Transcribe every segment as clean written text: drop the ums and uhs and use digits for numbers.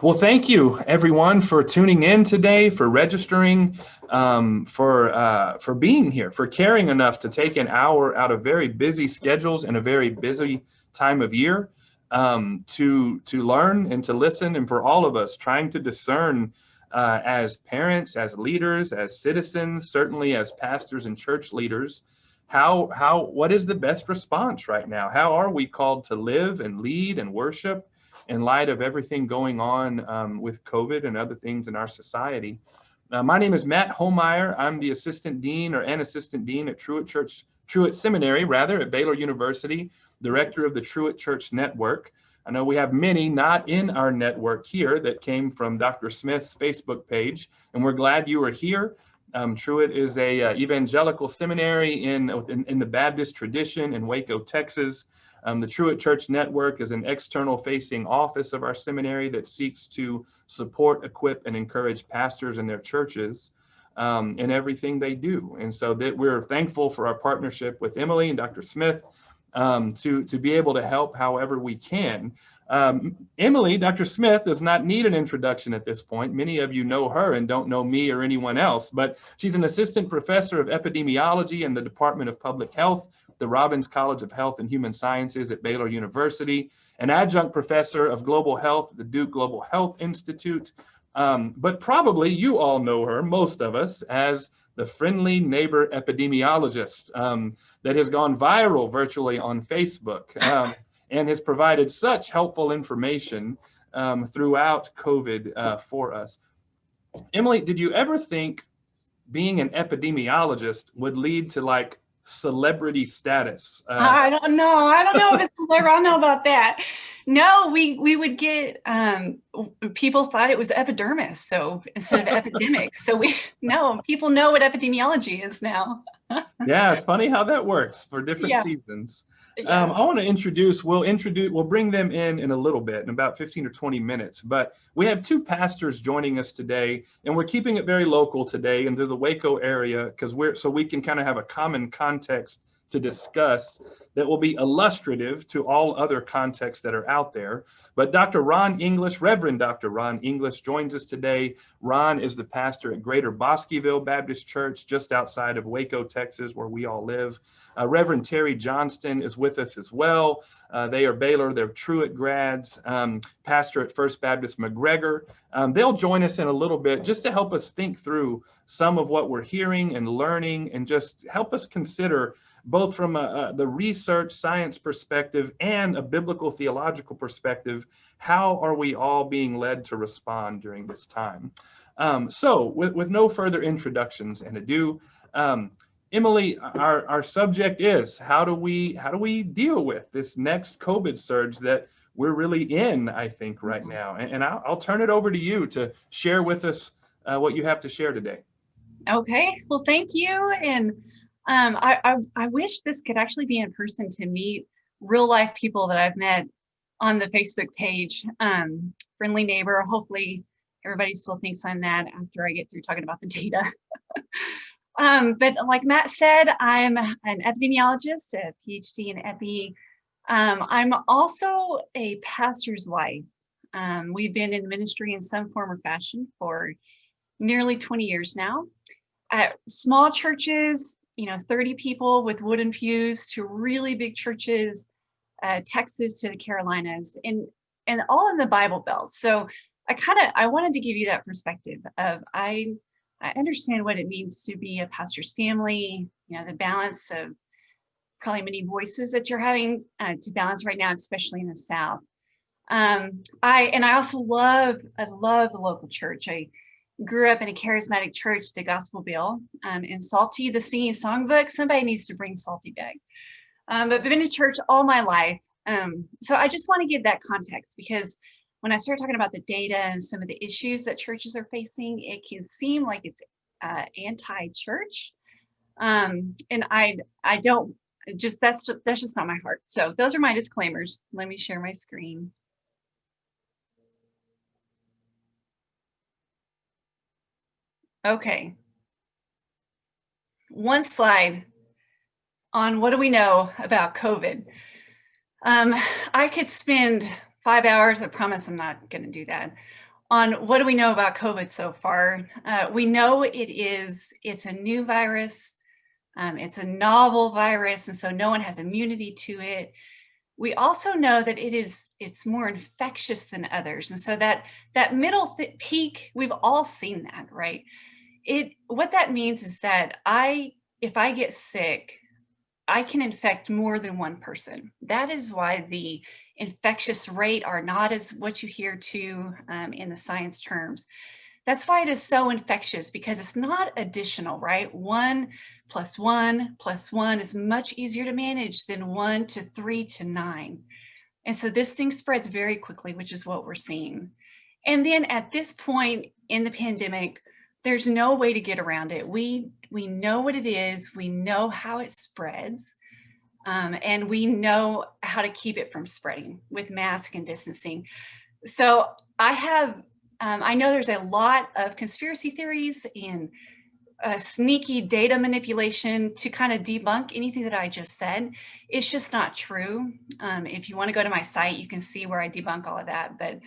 Well, thank you everyone for tuning in today, for registering, for being here, for caring enough to take an hour out of very busy schedules and a very busy time of year to learn and to listen, and for all of us trying to discern as parents, as leaders, as citizens, certainly as pastors and church leaders, what is the best response right now? How are we called to live and lead and worship in light of everything going on with COVID and other things in our society? My name is Matt Holmeyer. I'm the assistant dean an assistant dean at Truett Seminary, rather, at Baylor University, director of the Truett Church Network. I know we have many not in our network here that came from Dr. Smith's Facebook page, and we're glad you are here. Truett is a evangelical seminary in the Baptist tradition in Waco, Texas. The Truett Church Network is an external facing office of our seminary that seeks to support, equip, and encourage pastors and their churches in everything they do. And so that we're thankful for our partnership with Emily and Dr. Smith to be able to help however we can. Emily, Dr. Smith, does not need an introduction at this point. Many of you know her and don't know me or anyone else, but she's an assistant professor of epidemiology in the Department of Public Health, the Robbins College of Health and Human Sciences at Baylor University, an adjunct professor of global health at the Duke Global Health Institute. But probably you all know her, most of us, as the friendly neighbor epidemiologist that has gone viral virtually on Facebook and has provided such helpful information throughout COVID for us. Emily, did you ever think being an epidemiologist would lead to like celebrity status? I don't know. I don't know if it's clever. I don't know about that. No, we would get people thought it was epidermis, so instead of epidemics. So people know what epidemiology is now. Yeah, it's funny how that works for different seasons. Yeah. I want to we'll bring them in a little bit, in about 15 or 20 minutes. But we have two pastors joining us today, and we're keeping it very local today into the Waco area so we can kind of have a common context to discuss that will be illustrative to all other contexts that are out there. But Reverend Dr. Ron English joins us today. Ron is the pastor at Greater Bosqueville Baptist Church, just outside of Waco, Texas, where we all live. Reverend Terry Johnston is with us as well. They're Truett grads, pastor at First Baptist McGregor. They'll join us in a little bit just to help us think through some of what we're hearing and learning, and just help us consider, both from the research science perspective and a biblical theological perspective, how are we all being led to respond during this time? So with no further introductions and ado, Emily, our subject is how do we deal with this next COVID surge that we're really in, I think, right now? And I'll turn it over to you to share with us what you have to share today. Okay, well, thank you. And I wish this could actually be in person to meet real life people that I've met on the Facebook page. Friendly neighbor. Hopefully everybody still thinks I'm that after I get through talking about the data. But like Matt said, I'm an epidemiologist, a PhD in epi. I'm also a pastor's wife. We've been in ministry in some form or fashion for nearly 20 years now. At small churches, 30 people with wooden pews, to really big churches, Texas to the Carolinas, and all in the Bible Belt. So I wanted to give you that perspective of I understand what it means to be a pastor's family, the balance of probably many voices that you're having to balance right now, especially in the South. I also love the local church. I grew up in a charismatic church, the Gospel Bill, and Salty, the singing songbook. Somebody needs to bring Salty back. But I've been to church all my life. So I just want to give that context, because when I start talking about the data and some of the issues that churches are facing, it can seem like it's anti-church. And I don't that's just not my heart. So those are my disclaimers. Let me share my screen. Okay. One slide on what do we know about COVID. I could spend 5 hours, I promise I'm not going to do that, on what do we know about COVID so far. We know it's a new virus. It's a novel virus, and so no one has immunity to it. We also know that it's more infectious than others. And so that middle peak, we've all seen that, right? What that means is that if I get sick, I can infect more than one person. That is why the infectious rate are not as what you hear too in the science terms. That's why it is so infectious, because it's not additional, right? 1 + 1 + 1 is much easier to manage than 1 to 3 to 9. And so this thing spreads very quickly, which is what we're seeing. And then at this point in the pandemic, there's no way to get around it. We know what it is, we know how it spreads, and we know how to keep it from spreading with mask and distancing. So I know there's a lot of conspiracy theories and sneaky data manipulation to kind of debunk anything that I just said. It's just not true. If you want to go to my site, you can see where I debunk all of that. But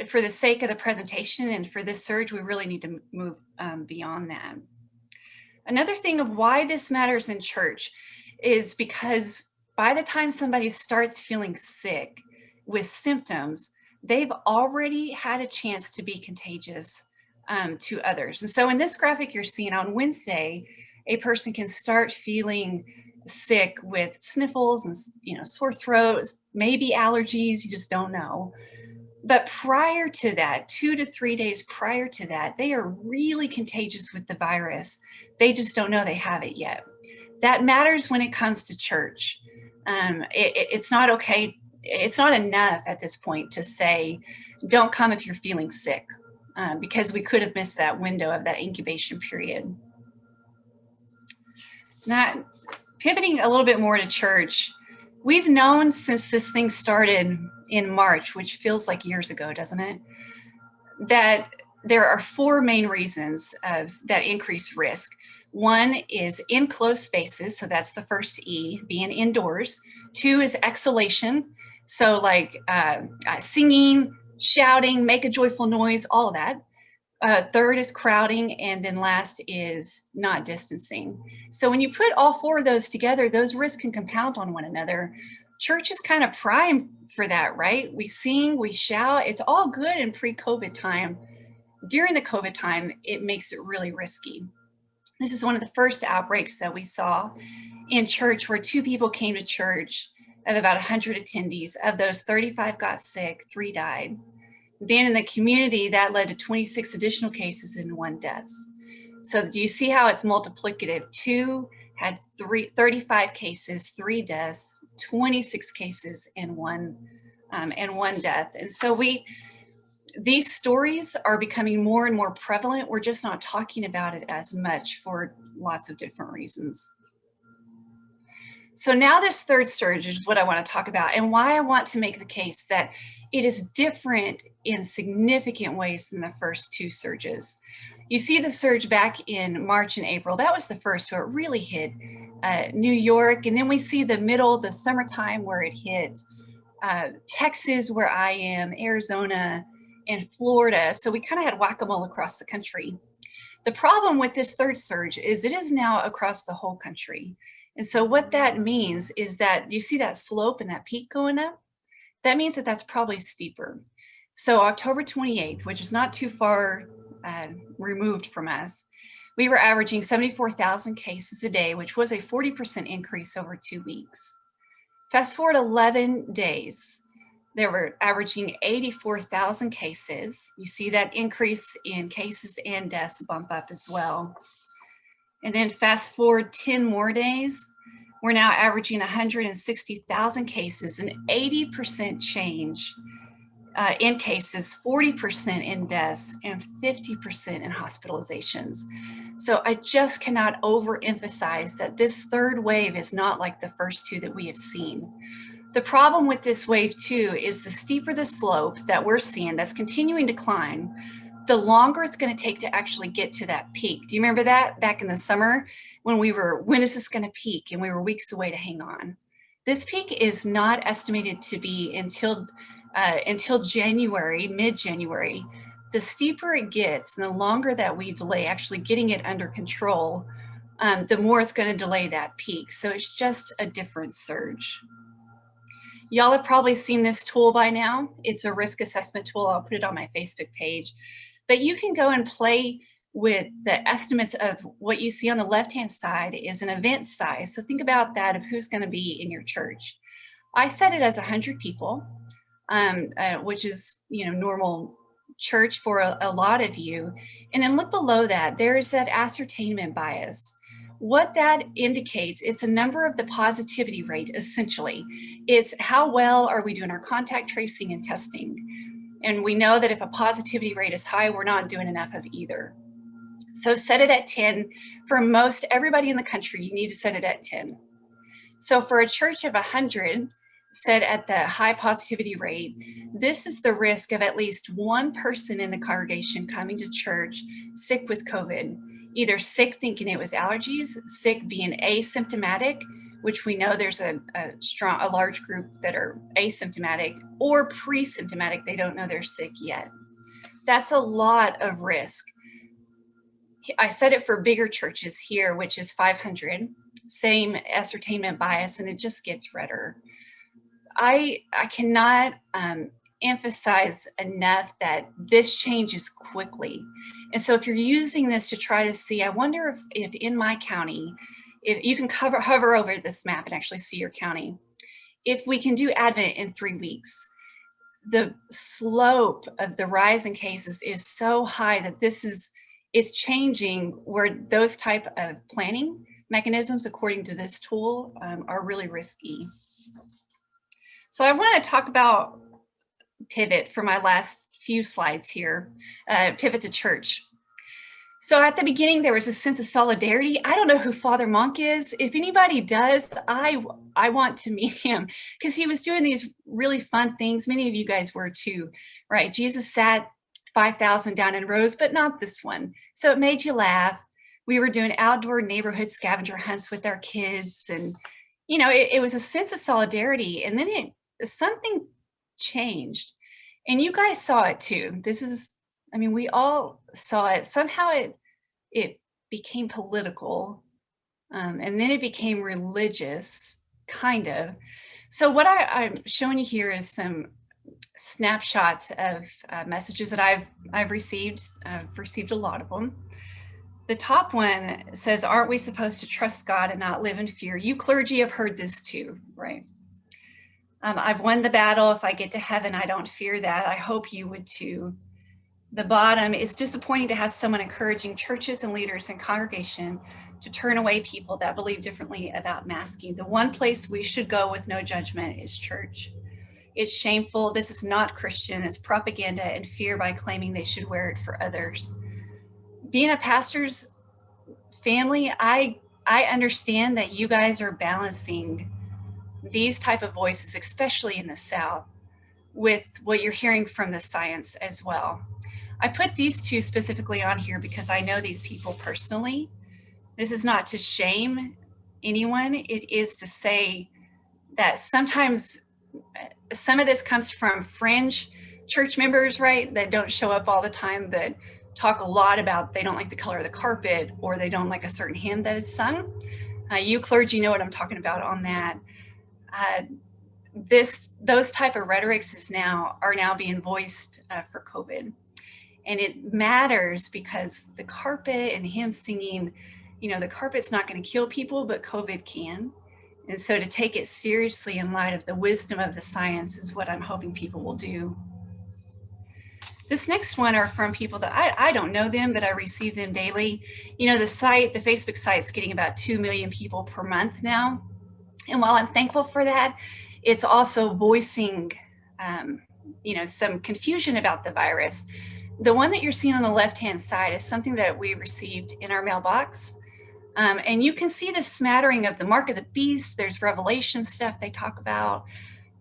for the sake of the presentation and for this surge, we really need to move beyond that. Another thing of why this matters in church is because by the time somebody starts feeling sick with symptoms, they've already had a chance to be contagious to others. And so in this graphic you're seeing, on Wednesday, a person can start feeling sick with sniffles and sore throats, maybe allergies, you just don't know. But prior to that, 2 to 3 days prior to that, they are really contagious with the virus. They just don't know they have it yet. That matters when it comes to church. It's not okay. It's not enough at this point to say, don't come if you're feeling sick, because we could have missed that window of that incubation period. Now, pivoting a little bit more to church, we've known since this thing started in March, which feels like years ago, doesn't it, that there are 4 main reasons of that increased risk. One is enclosed spaces, so that's the first E, being indoors. 2 is exhalation, so like singing, shouting, make a joyful noise, all of that. 3rd is crowding, and then last is not distancing. So when you put all 4 of those together, those risks can compound on one another. Church is kind of primed for that, right? We sing, we shout, it's all good in pre-COVID time. During the COVID time, it makes it really risky. This is one of the first outbreaks that we saw in church, where 2 people came to church of about 100 attendees. Of those, 35 got sick, 3 died. Then in the community, that led to 26 additional cases and 1 death. So do you see how it's multiplicative? 2 had 35 cases, 3 deaths, 26 cases, and one death. And so these stories are becoming more and more prevalent. We're just not talking about it as much for lots of different reasons. So now this 3rd surge is what I want to talk about, and why I want to make the case that it is different in significant ways than the first 2 surges. You see the surge back in March and April. That was the first, so it really hit New York. And then we see the summertime, where it hit Texas, where I am, Arizona, and Florida. So we kind of had whack-a-mole across the country. The problem with this 3rd surge is it is now across the whole country. And so what that means is that, you see that slope and that peak going up? That means that that's probably steeper. So October 28th, which is not too far removed from us, we were averaging 74,000 cases a day, which was a 40% increase over 2 weeks. Fast forward 11 days, they were averaging 84,000 cases. You see that increase in cases and deaths bump up as well. And then fast forward 10 more days, we're now averaging 160,000 cases, an 80% change in cases, 40% in deaths, and 50% in hospitalizations. So I just cannot overemphasize that this 3rd wave is not like the first 2 that we have seen. The problem with this wave 2 is the steeper the slope that we're seeing that's continuing to climb, the longer it's going to take to actually get to that peak. Do you remember that back in the summer when when is this going to peak? And we were weeks away to hang on. This peak is not estimated to be until until January, mid-January, the steeper it gets and the longer that we delay actually getting it under control, the more it's going to delay that peak. So it's just a different surge. Y'all have probably seen this tool by now. It's a risk assessment tool. I'll put it on my Facebook page. But you can go and play with the estimates of what you see on the left-hand side is an event size. So think about that of who's going to be in your church. I set it as 100 people, which is, normal church for a lot of you. And then look below that, there's that ascertainment bias. What that indicates, it's a number of the positivity rate, essentially. It's how well are we doing our contact tracing and testing. And we know that if a positivity rate is high, we're not doing enough of either. So set it at 10. For most everybody in the country, you need to set it at 10. So for a church of 100, set at the high positivity rate, this is the risk of at least one person in the congregation coming to church sick with COVID. Either sick thinking it was allergies, sick being asymptomatic, which we know there's a large group that are asymptomatic, or pre-symptomatic, they don't know they're sick yet. That's a lot of risk. I said it for bigger churches here, which is 500, same ascertainment bias, and it just gets redder. I cannot emphasize enough that this changes quickly. And so if you're using this to try to see, I wonder if in my county, if you can hover over this map and actually see your county, if we can do Advent in 3 weeks. The slope of the rise in cases is so high that it's changing where those type of planning mechanisms, according to this tool, are really risky. So I want to talk about pivot for my last few slides here, pivot to church. So at the beginning, there was a sense of solidarity. I don't know who Father Monk is. If anybody does, I want to meet him because he was doing these really fun things. Many of you guys were too, right? Jesus sat 5,000 down in rows, but not this one. So it made you laugh. We were doing outdoor neighborhood scavenger hunts with our kids. And, it was a sense of solidarity. And then something changed. And you guys saw it too. We all saw it. Somehow it became political, and then it became religious, kind of. So what I'm showing you here is some snapshots of messages that I've received. I've received a lot of them. The top one says, "Aren't we supposed to trust God and not live in fear?" You clergy have heard this too, right? I've won the battle. If I get to heaven, I don't fear that. I hope you would too. The bottom is disappointing to have someone encouraging churches and leaders and congregation to turn away people that believe differently about masking. The one place we should go with no judgment is church. It's shameful. This is not Christian. It's propaganda and fear by claiming they should wear it for others. Being a pastor's family, I understand that you guys are balancing these type of voices, especially in the South, with what you're hearing from the science as well. I put these two specifically on here because I know these people personally. This is not to shame anyone. It is to say that sometimes some of this comes from fringe church members, right, that don't show up all the time, that talk a lot about they don't like the color of the carpet or they don't like a certain hymn that is sung. You clergy know what I'm talking about on that. Those type of rhetorics are now being voiced for COVID. And it matters because the carpet and hymn singing, the carpet's not going to kill people, but COVID can. And so to take it seriously in light of the wisdom of the science is what I'm hoping people will do. This next one are from people that I don't know them, but I receive them daily. The Facebook site's getting about 2 million people per month now. And while I'm thankful for that, it's also voicing, some confusion about the virus. The one that you're seeing on the left-hand side is something that we received in our mailbox. And you can see the smattering of the mark of the beast. There's Revelation stuff they talk about.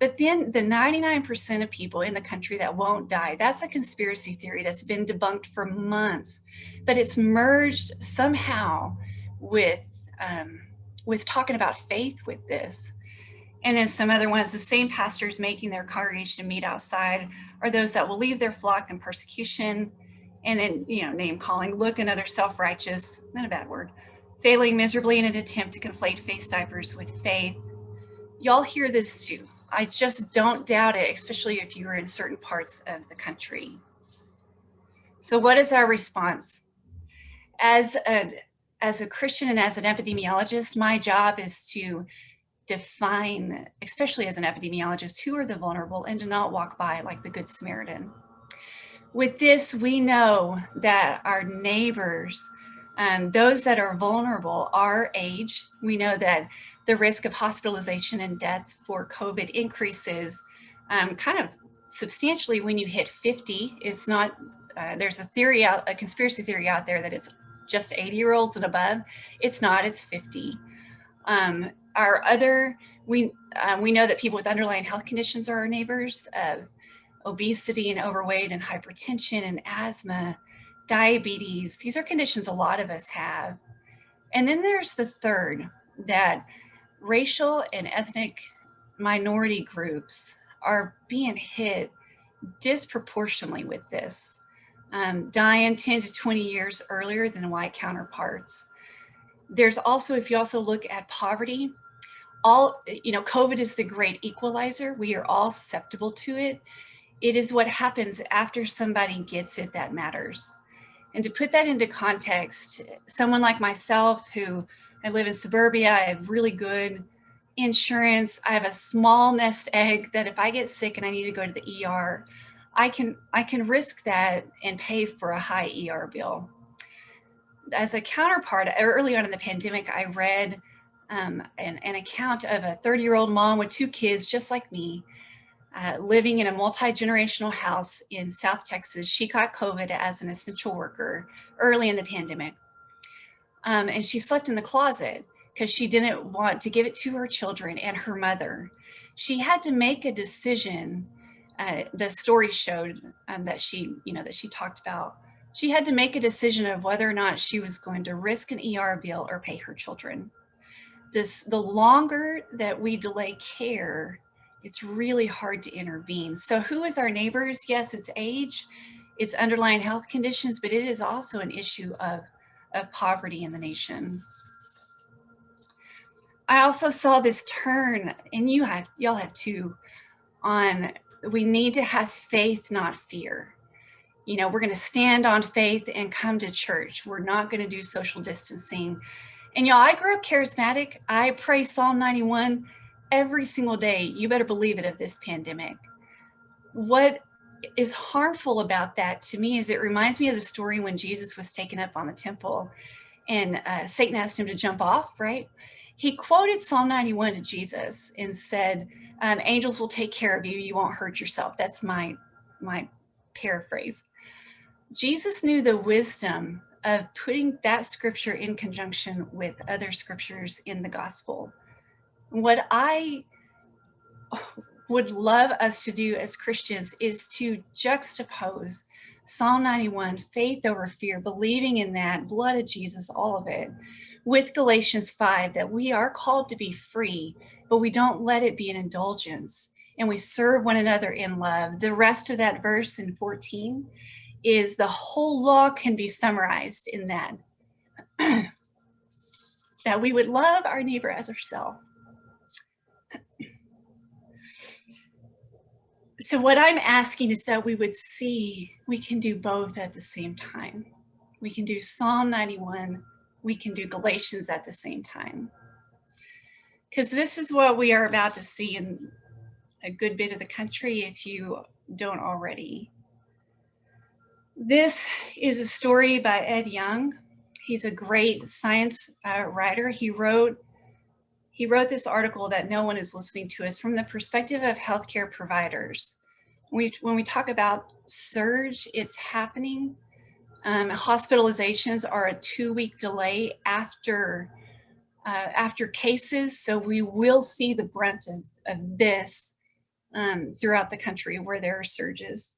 But then the 99% of people in the country that won't die, that's a conspiracy theory that's been debunked for months. But it's merged somehow with talking about faith with this. And then some other ones, the same pastors making their congregation meet outside are those that will leave their flock in persecution. And then, name calling, look, another self-righteous, not a bad word, failing miserably in an attempt to conflate face diapers with faith. Y'all hear this too. I just don't doubt it, especially if you are in certain parts of the country. So what is our response? As a Christian and as an epidemiologist, my job is to define, especially as an epidemiologist, who are the vulnerable and to not walk by like the Good Samaritan. With this, we know that our neighbors, those that are vulnerable, our age, we know that the risk of hospitalization and death for COVID increases kind of substantially when you hit 50. It's not, there's a conspiracy theory out there that it's just 80-year-olds and above. It's not, it's 50. We know that people with underlying health conditions are our neighbors. Obesity and overweight and hypertension and asthma, diabetes. These are conditions a lot of us have. And then there's the third, that racial and ethnic minority groups are being hit disproportionately with this, dying 10 to 20 years earlier than white counterparts. There's also, if you also look at poverty, COVID is the great equalizer. We are all susceptible to it. It is what happens after somebody gets it that matters. And to put that into context, someone like myself, who I live in suburbia, I have really good insurance. I have a small nest egg that if I get sick and I need to go to the ER, I can risk that and pay for a high ER bill. As a counterpart, early on in the pandemic, I read an account of a 30-year-old mom with 2 kids, just like me, living in a multi-generational house in South Texas. She caught COVID as an essential worker early in the pandemic. And she slept in the closet because she didn't want to give it to her children and her mother. She had to make a decision. The story showed that she talked about. She had to make a decision of whether or not she was going to risk an ER bill or pay her children. The longer that we delay care, it's really hard to intervene. So who is our neighbors? Yes, it's age, it's underlying health conditions, but it is also an issue of poverty in the nation. I also saw this turn, and y'all have too, on we need to have faith, not fear. We're going to stand on faith and come to church. We're not going to do social distancing. And y'all, I grew up charismatic. I pray Psalm 91 every single day. You better believe it, of this pandemic. What is harmful about that to me is it reminds me of the story when Jesus was taken up on the temple and Satan asked him to jump off, right? He quoted Psalm 91 to Jesus and said, angels will take care of you. You won't hurt yourself. That's my paraphrase. Jesus knew the wisdom of putting that scripture in conjunction with other scriptures in the gospel. What I would love us to do as Christians is to juxtapose Psalm 91, faith over fear, believing in that, blood of Jesus, all of it, with Galatians 5, that we are called to be free, but we don't let it be an indulgence, and we serve one another in love. The rest of that verse in 14 is the whole law can be summarized in that, that we would love our neighbor as ourselves. So what I'm asking is that we would see we can do both at the same time. We can do Psalm 91, we can do Galatians at the same time. Because this is what we are about to see in a good bit of the country, if you don't already. This is a story by Ed Young. He's a great science writer. He wrote this article that no one is listening to us from the perspective of healthcare providers. When we talk about surge, it's happening. Hospitalizations are a 2-week delay after cases, so we will see the brunt of this throughout the country where there are surges.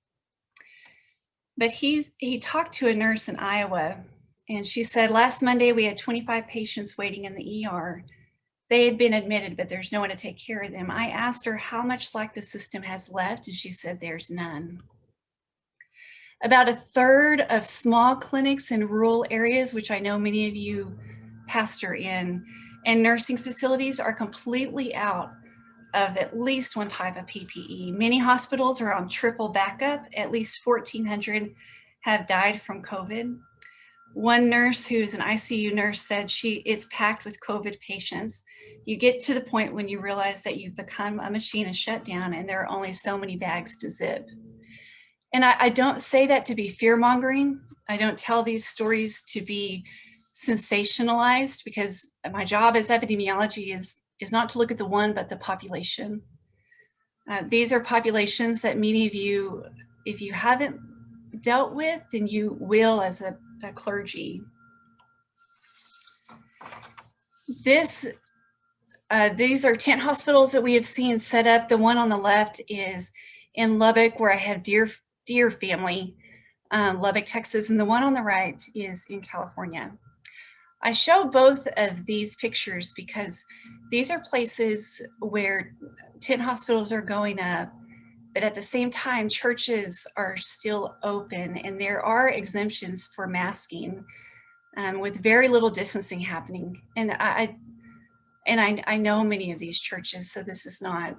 But he talked to a nurse in Iowa, and she said, last Monday we had 25 patients waiting in the ER. They had been admitted, but there's no one to take care of them. I asked her how much slack the system has left, and she said there's none. About a third of small clinics in rural areas, which I know many of you pastor in, and nursing facilities are completely out of at least one type of PPE. Many hospitals are on triple backup. At least 1,400 have died from COVID. One nurse who's an ICU nurse said it's packed with COVID patients. You get to the point when you realize that you've become a machine and shut down, and there are only so many bags to zip. And I don't say that to be fear-mongering. I don't tell these stories to be sensationalized, because my job as epidemiology is not to look at the one, but the population. These are populations that many of you, if you haven't dealt with, then you will as a clergy. These are tent hospitals that we have seen set up. The one on the left is in Lubbock, where I have dear family, Lubbock, Texas, and the one on the right is in California. I show both of these pictures because these are places where tent hospitals are going up, but at the same time, churches are still open, and there are exemptions for masking with very little distancing happening. And I know many of these churches, so this is not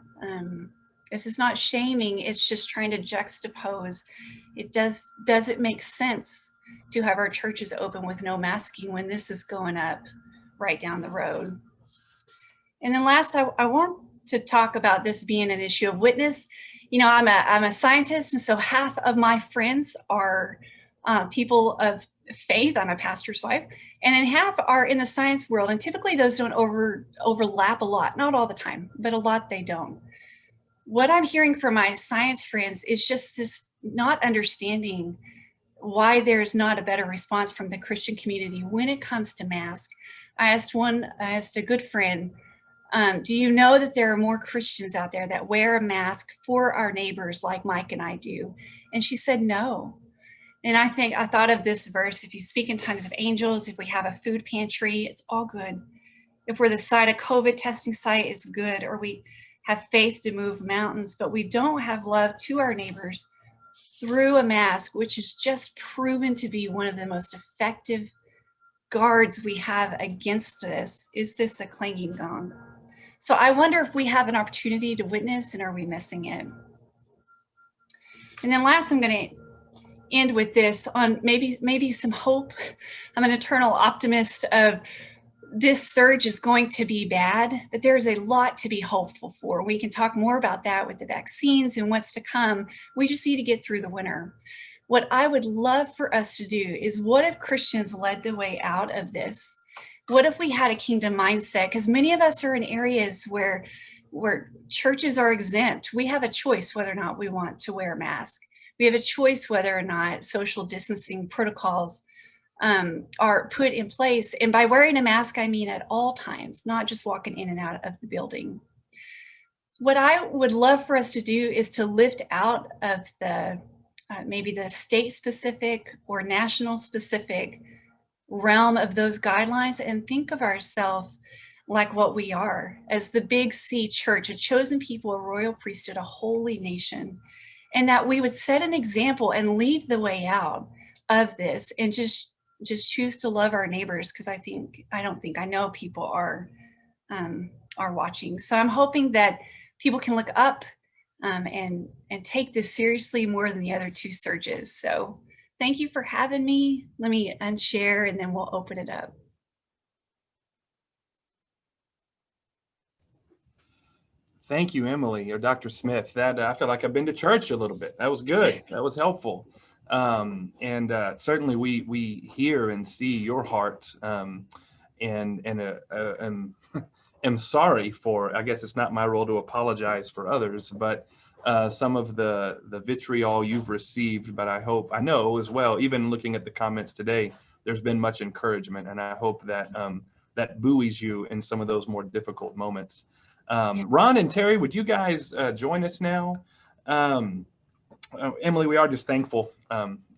shaming. It's just trying to juxtapose. Does it make sense to have our churches open with no masking when this is going up right down the road? And then last, I want to talk about this being an issue of witness. You know, I'm a scientist, and so half of my friends are people of faith. I'm a pastor's wife, and then half are in the science world. And typically those don't overlap a lot, not all the time, but a lot they don't. What I'm hearing from my science friends is just this not understanding why there's not a better response from the Christian community when it comes to masks. I asked a good friend, do you know that there are more Christians out there that wear a mask for our neighbors like Mike and I do? And she said, no. And I thought of this verse: if you speak in tongues of angels, if we have a food pantry, it's all good. If we're the site of COVID testing site, it's good. Or we have faith to move mountains, but we don't have love to our neighbors through a mask, which is just proven to be one of the most effective guards we have against this. Is this a clanging gong? So I wonder if we have an opportunity to witness, and are we missing it? And then last, I'm going to end with this on maybe some hope. I'm an eternal optimist of this surge is going to be bad, but there's a lot to be hopeful for. We can talk more about that with the vaccines and what's to come. We just need to get through the winter. What I would love for us to do is, what if Christians led the way out of this? What if we had a kingdom mindset? Because many of us are in areas where churches are exempt. We have a choice whether or not we want to wear a mask. We have a choice whether or not social distancing protocols are put in place. And by wearing a mask, I mean at all times, not just walking in and out of the building. What I would love for us to do is to lift out of the maybe the state specific or national specific realm of those guidelines, and think of ourselves like what we are, as the big C church, a chosen people, a royal priesthood, a holy nation, and that we would set an example and lead the way out of this, and just choose to love our neighbors, because I know people are watching. So I'm hoping that people can look up and take this seriously more than the other two surges. So thank you for having me. Let me unshare, and then we'll open it up. Thank you, Emily, or Dr. Smith. That I feel like I've been to church a little bit. That was good. That was helpful. And certainly we hear and see your heart, and am sorry for, I guess it's not my role to apologize for others, but some of the vitriol you've received. But I know as well, even looking at the comments today, there's been much encouragement, and I hope that that buoys you in some of those more difficult moments. Ron and Terry, would you guys join us now? Emily, we are just thankful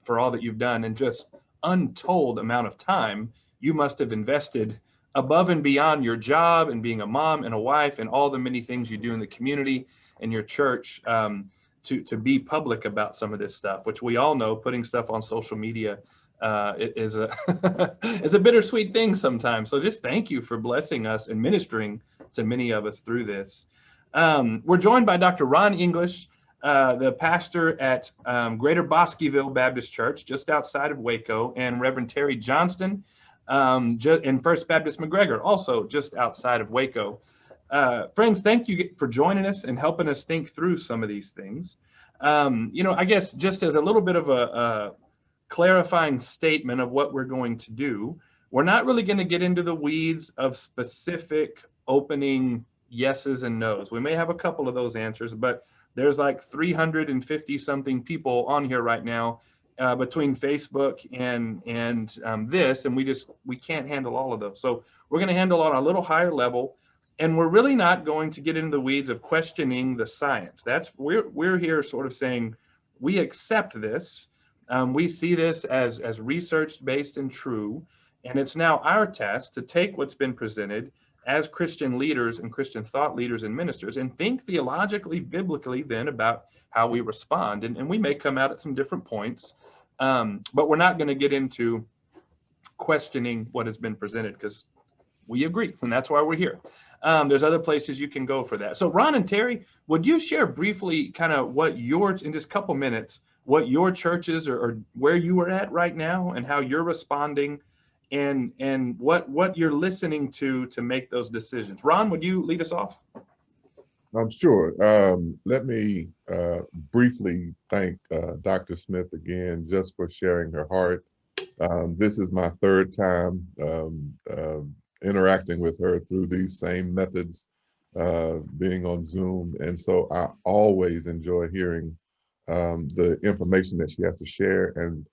for all that you've done, and just untold amount of time you must have invested above and beyond your job and being a mom and a wife and all the many things you do in the community and your church, to be public about some of this stuff, which we all know putting stuff on social media is a is a bittersweet thing sometimes. So just thank you for blessing us and ministering to many of us through this. We're joined by Dr. Ron English, the pastor at Greater Bosqueville Baptist Church, just outside of Waco, and Reverend Terry Johnston in First Baptist McGregor, also just outside of Waco. Friends, thank you for joining us and helping us think through some of these things. I guess just as a little bit of a clarifying statement of what we're going to do, we're not really going to get into the weeds of specific opening yeses and nos. We may have a couple of those answers, but there's like 350 something people on here right now between Facebook and this, and we can't handle all of those. So we're going to handle on a little higher level, and we're really not going to get into the weeds of questioning the science. We're here sort of saying we accept this. We see this as research based and true, and it's now our task to take what's been presented as Christian leaders and Christian thought leaders and ministers and think theologically, biblically then about how we respond. And we may come out at some different points, but we're not going to get into questioning what has been presented because we agree, and that's why we're here. There's other places you can go for that. So Ron and Terry, would you share briefly kind of in just a couple minutes, what your churches or where you are at right now and how you're responding and what you're listening to make those decisions? Ron, would you lead us off? I'm sure. Let me briefly thank Dr. Smith again just for sharing her heart. This is my third time interacting with her through these same methods, being on Zoom. And so I always enjoy hearing the information that she has to share. And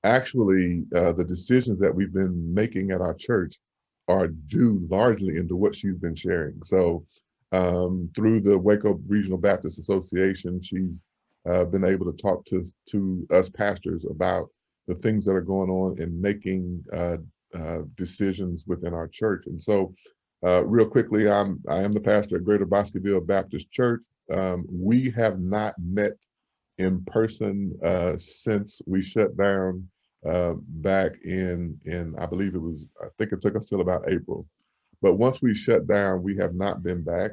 actually, the decisions that we've been making at our church are due largely into what she's been sharing. So through the Waco Regional Baptist Association, she's been able to talk to us pastors about the things that are going on in making decisions within our church. And so real quickly, I am the pastor at Greater Bosqueville Baptist Church. We have not met in person since we shut down back in I think it took us till about April. But once we shut down, we have not been back.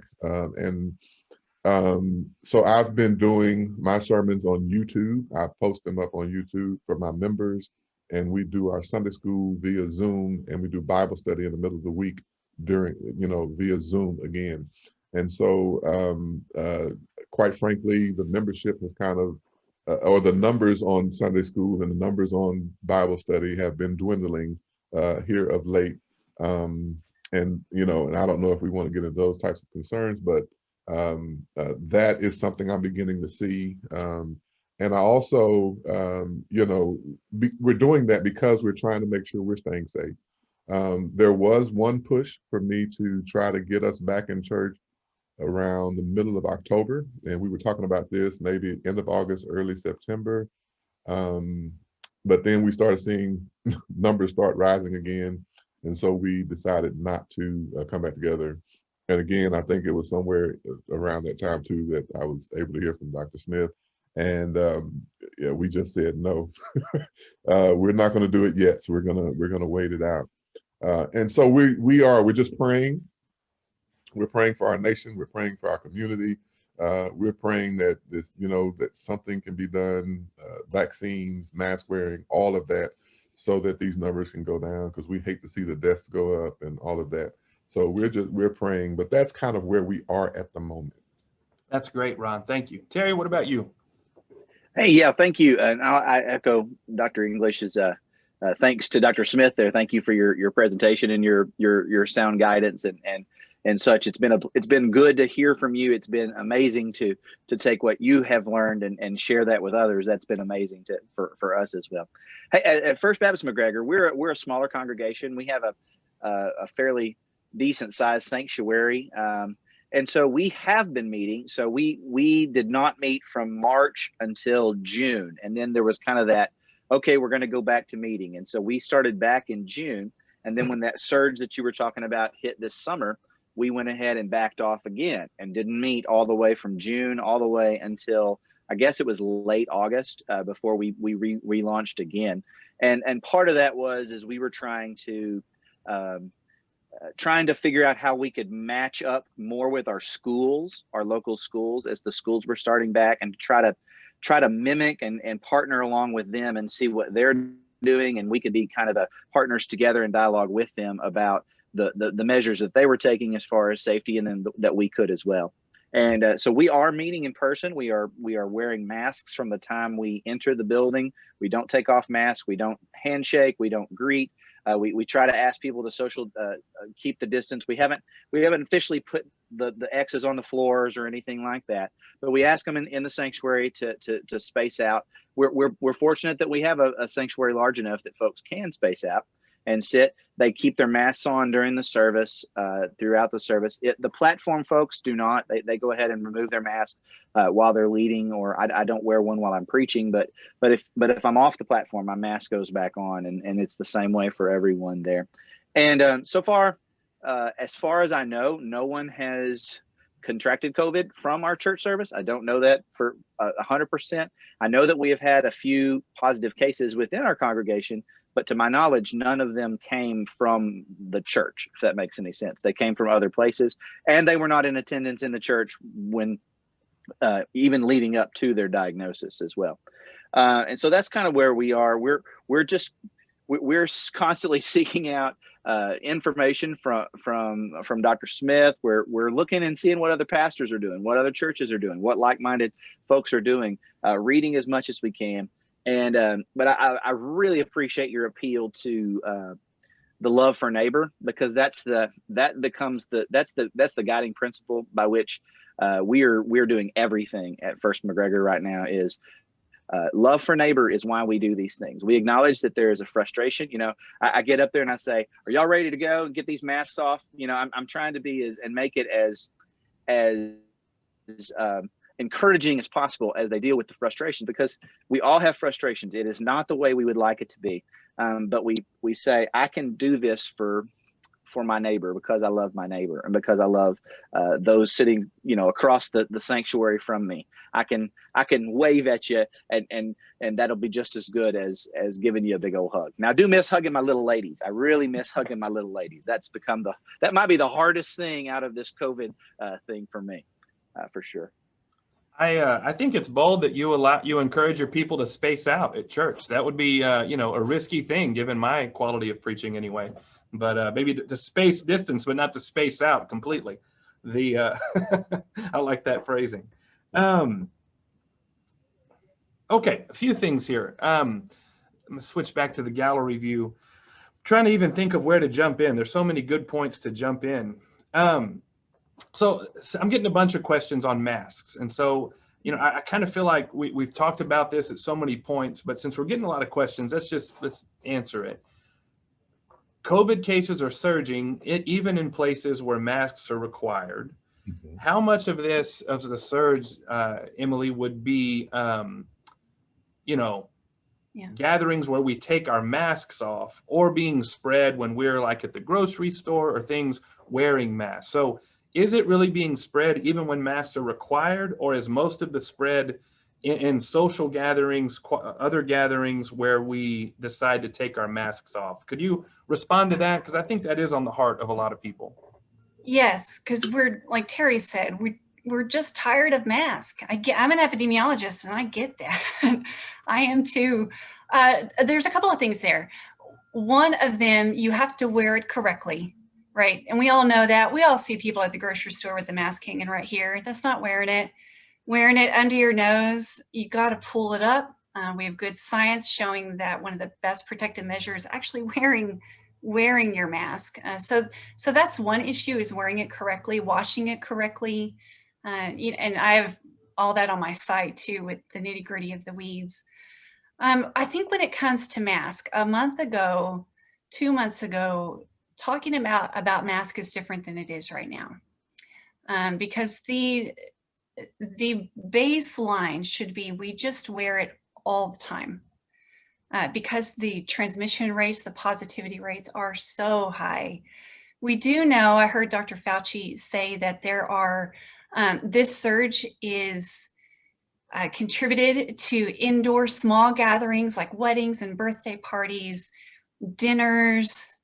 So I've been doing my sermons on YouTube. I post them up on YouTube for my members, and we do our Sunday school via Zoom, and we do Bible study in the middle of the week via Zoom again. And so quite frankly, the membership has kind of, or the numbers on Sunday school and the numbers on Bible study have been dwindling here of late. And I don't know if we want to get into those types of concerns, but that is something I'm beginning to see. And I also, we're doing that because we're trying to make sure we're staying safe. There was one push for me to try to get us back in church around the middle of October. And we were talking about this maybe end of August, early September. But then we started seeing numbers start rising again. And so we decided not to come back together. And again, I think it was somewhere around that time too that I was able to hear from Dr. Smith. And we just said no, we're not going to do it yet. So we're gonna wait it out. And so we're just praying. We're praying for our nation. We're praying for our community. We're praying that that something can be done, vaccines, mask wearing, all of that, so that these numbers can go down, because we hate to see the deaths go up and all of that. So we're praying, but that's kind of where we are at the moment. That's great, Ron. Thank you. Terry, what about you? Hey, yeah, thank you. And I echo Dr. English's thanks to Dr. Smith there. Thank you for your presentation and your sound guidance and such. It's been good to hear from you. It's been amazing to take what you have learned and share that with others. That's been amazing for us as well. Hey, at First Baptist McGregor, we're a smaller congregation. We have a fairly decent sized sanctuary. And so we have been meeting. So we did not meet from March until June. And then there was kind of that, okay, we're going to go back to meeting. And so we started back in June. And then when that surge that you were talking about hit this summer, we went ahead and backed off again and didn't meet all the way from June all the way until I guess it was late August before we relaunched again. And part of that was as we were trying to figure out how we could match up more with our schools, our local schools, as the schools were starting back, and try to mimic and partner along with them and see what they're doing, and we could be kind of the partners together and dialogue with them about the measures that they were taking as far as safety, and then that we could as well. And so we are meeting in person. We are wearing masks from the time we enter the building. We don't take off masks. We don't handshake. We don't greet. We try to ask people to keep the distance. We haven't officially put the X's on the floors or anything like that, but we ask them in the sanctuary to space out. We're fortunate that we have a sanctuary large enough that folks can space out and sit. They keep their masks on during the service, throughout the service. The platform folks do not. They go ahead and remove their mask while they're leading, or I don't wear one while I'm preaching. But if I'm off the platform, my mask goes back on, and it's the same way for everyone there. And so far, as far as I know, no one has contracted COVID from our church service. I don't know that for 100%. I know that we have had a few positive cases within our congregation, but to my knowledge, none of them came from the church, if that makes any sense. They came from other places, and they were not in attendance in the church when even leading up to their diagnosis as well. And so that's kind of where we are. We're constantly seeking out information from Dr. Smith. We're looking and seeing what other pastors are doing, what other churches are doing, what like-minded folks are doing, reading as much as we can. And but I really appreciate your appeal to the love for neighbor, because that's the guiding principle by which we're doing everything at First McGregor right now. Is love for neighbor is why we do these things. We acknowledge that there is a frustration. I get up there and I say, "Are y'all ready to go and get these masks off?" I'm trying to be and make it as encouraging as possible as they deal with the frustration, because we all have frustrations. It is not the way we would like it to be, but we say, I can do this for my neighbor because I love my neighbor, and because I love those sitting across the sanctuary from me. I can wave at you, and that'll be just as good as giving you a big old hug. Now, I do miss hugging my little ladies. I really miss hugging my little ladies. That might be the hardest thing out of this COVID thing for me, for sure. I think it's bold that you encourage your people to space out at church. That would be a risky thing given my quality of preaching anyway. But maybe to space distance, but not to space out completely. I like that phrasing. Okay, a few things here. I'm gonna switch back to the gallery view. I'm trying to even think of where to jump in. There's so many good points to jump in. So I'm getting a bunch of questions on masks. And so, I kind of feel like we've talked about this at so many points, but since we're getting a lot of questions, let's answer it. COVID cases are surging, even in places where masks are required. Mm-hmm. How much of the surge, Emily, would be, gatherings where we take our masks off, or being spread when we're like at the grocery store, or things wearing masks? So is it really being spread even when masks are required, or is most of the spread in social gatherings, other gatherings where we decide to take our masks off? Could you respond to that? Because I think that is on the heart of a lot of people. Yes, because we're, like Terry said, we're just tired of masks. I'm an epidemiologist, and I get that. I am too. There's a couple of things there. One of them, you have to wear it correctly. Right. And we all know that. We all see people at the grocery store with the mask hanging right here. That's not wearing it. Wearing it under your nose, you got to pull it up. We have good science showing that one of the best protective measures is actually wearing your mask. So that's one issue, is wearing it correctly, washing it correctly. And I have all that on my site too, with the nitty gritty of the weeds. I think when it comes to mask, a month ago, 2 months ago, talking about mask is different than it is right now, because the baseline should be we just wear it all the time. because the transmission rates, the positivity rates are so high. We do know, I heard Dr. Fauci say that there are, this surge is contributed to indoor small gatherings like weddings and birthday parties, dinners,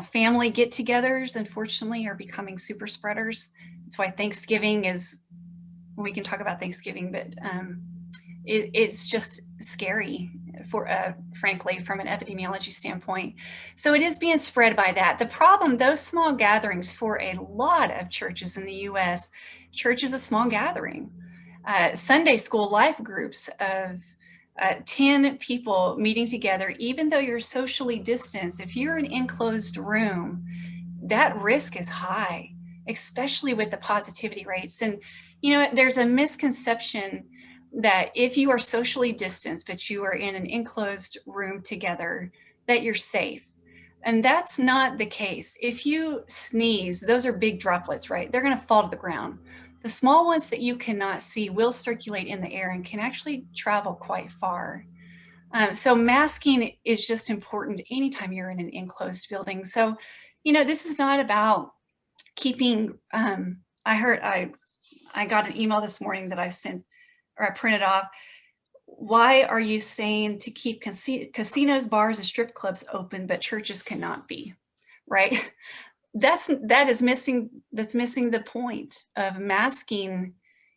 family get-togethers, unfortunately, are becoming super spreaders. That's why Thanksgiving is, we can talk about Thanksgiving, but it's just scary for, frankly, from an epidemiology standpoint. So it is being spread by that. The problem, those small gatherings for a lot of churches in the US, church is a small gathering. Sunday school life groups of 10 people meeting together, even though you're socially distanced, if you're in an enclosed room, that risk is high, especially with the positivity rates. And, there's a misconception that if you are socially distanced, but you are in an enclosed room together, that you're safe. And that's not the case. If you sneeze, those are big droplets, right? They're going to fall to the ground. The small ones that you cannot see will circulate in the air and can actually travel quite far. So masking is just important anytime you're in an enclosed building. So, this is not about keeping, I got an email this morning that I sent, or I printed off. Why are you saying to keep casinos, bars, and strip clubs open, but churches cannot be, right? That's missing the point of masking.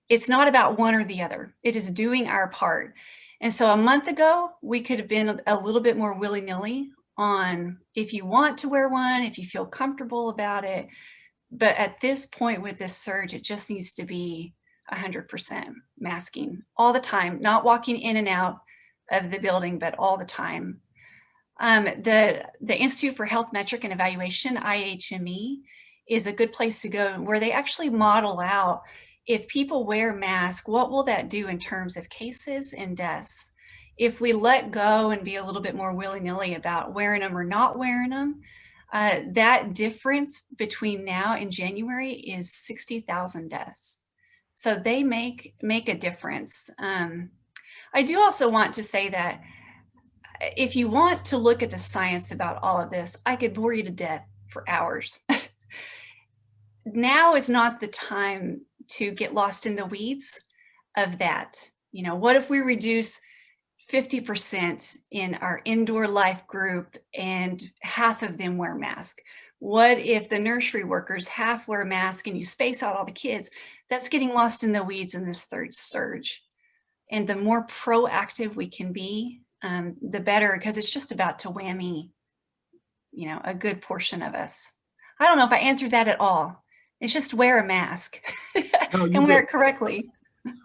It's not about one or the other. It is doing our part. And so a month ago, we could have been a little bit more willy-nilly on if you want to wear one, if you feel comfortable about it. But at this point with this surge, it just needs to be 100% masking all the time, not walking in and out of the building, but all the time. The Institute for Health Metric and Evaluation, IHME, is a good place to go, where they actually model out, if people wear masks, what will that do in terms of cases and deaths? If we let go and be a little bit more willy-nilly about wearing them or not wearing them, that difference between now and January is 60,000 deaths. So they make a difference. I do also want to say that if you want to look at the science about all of this, I could bore you to death for hours. Now is not the time to get lost in the weeds of that. What if we reduce 50% in our indoor life group and half of them wear masks? What if the nursery workers half wear masks and you space out all the kids? That's getting lost in the weeds in this third surge. And the more proactive we can be, the better, because it's just about to whammy, a good portion of us. I don't know if I answered that at all. It's just wear a mask and wear it correctly.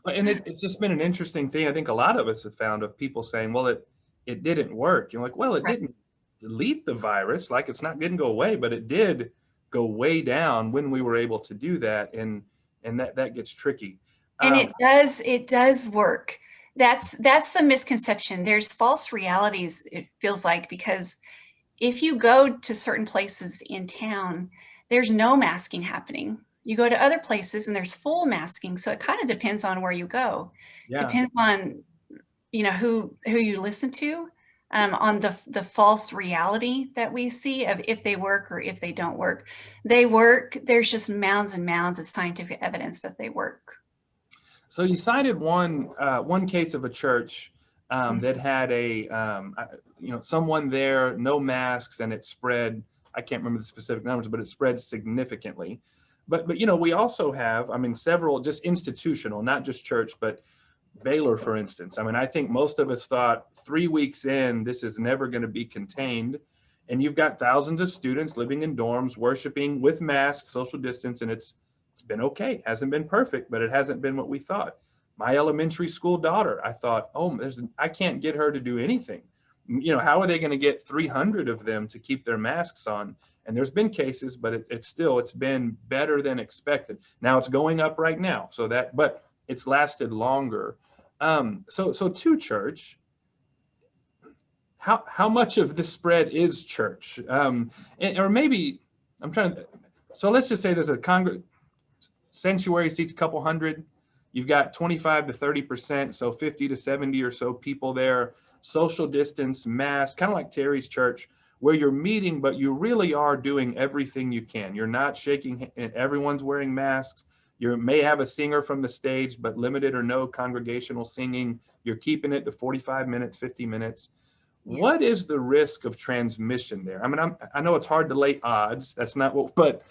And it's just been an interesting thing. I think a lot of us have found of people saying, well, it didn't work. You're like, well, it didn't delete the virus, like didn't go away, but it did go way down when we were able to do that. And that gets tricky. And it does work. That's the misconception. There's false realities, it feels like, because if you go to certain places in town, there's no masking happening. You go to other places and there's full masking. So it kind of depends on where you go. Yeah. Depends on, who you listen to, on the false reality that we see of if they work or if they don't work. They work. There's just mounds and mounds of scientific evidence that they work. So you cited one case of a church that had someone there, no masks, and it spread. I can't remember the specific numbers, but it spread significantly. But we also have, several just institutional, not just church, but Baylor, for instance. I think most of us thought 3 weeks in, this is never going to be contained. And you've got thousands of students living in dorms, worshiping with masks, social distance, and it's been okay. Hasn't been perfect, but it hasn't been what we thought. My elementary school daughter, I thought, I can't get her to do anything. How are they going to get 300 of them to keep their masks on? And there's been cases, but it's been better than expected. Now it's going up right now, but it's lasted longer. So to church, how much of the spread is church? Or maybe so let's just say there's a sanctuary seats a couple hundred. You've got 25 to 30%, so 50 to 70 or so people there. social distance, mask, kind of like Terry's church, where you're meeting, but you really are doing everything you can. You're not shaking, everyone's wearing masks. You may have a singer from the stage, but limited or no congregational singing. You're keeping it to 45 minutes, 50 minutes. Yeah. What is the risk of transmission there? I mean, I know it's hard to lay odds. That's not what, but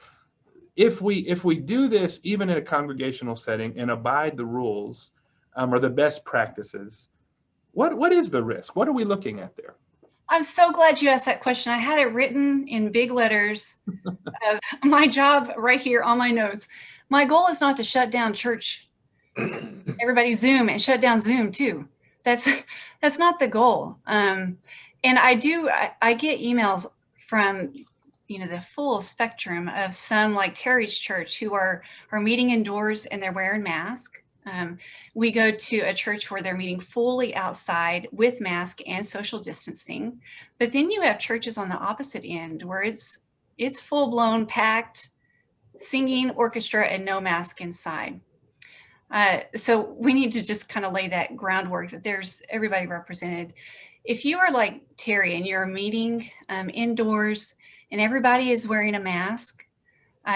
if we do this even in a congregational setting and abide the rules or the best practices, what is the risk? What are we looking at there? I'm so glad you asked that question. I had it written in big letters of my job right here on my notes. My goal is not to shut down church, everybody Zoom, and shut down Zoom too. That's not the goal. And I get emails from, the full spectrum of some like Terry's church who are meeting indoors and they're wearing masks. We go to a church where they're meeting fully outside with mask and social distancing. But then you have churches on the opposite end where it's full blown packed, singing, orchestra, and no mask inside. So we need to just kind of lay that groundwork that there's everybody represented. If you are like Terry and you're meeting indoors and everybody is wearing a mask,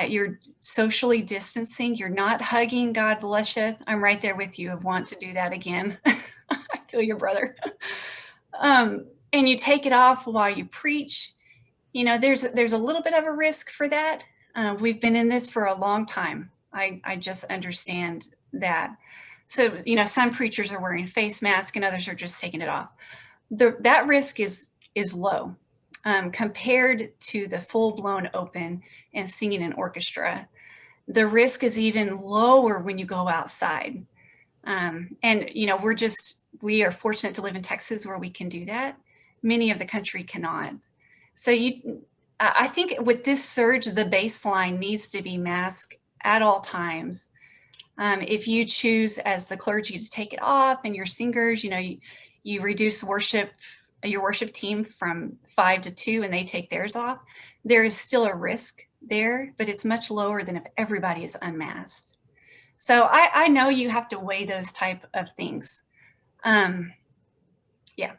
you're socially distancing, you're not hugging, God bless you. I'm right there with you. I want to do that again. I feel your brother. And you take it off while you preach. There's a little bit of a risk for that. We've been in this for a long time. I just understand that. So, some preachers are wearing face masks and others are just taking it off. That risk is low. Compared to the full-blown open and singing an orchestra. The risk is even lower when you go outside. And, we are fortunate to live in Texas where we can do that. Many of the country cannot. So I think with this surge, the baseline needs to be masked at all times. If you choose as the clergy to take it off and your singers, you reduce your worship team from 5 to 2 and they take theirs off, there is still a risk there, but it's much lower than if everybody is unmasked. So I know you have to weigh those type of things. Yeah.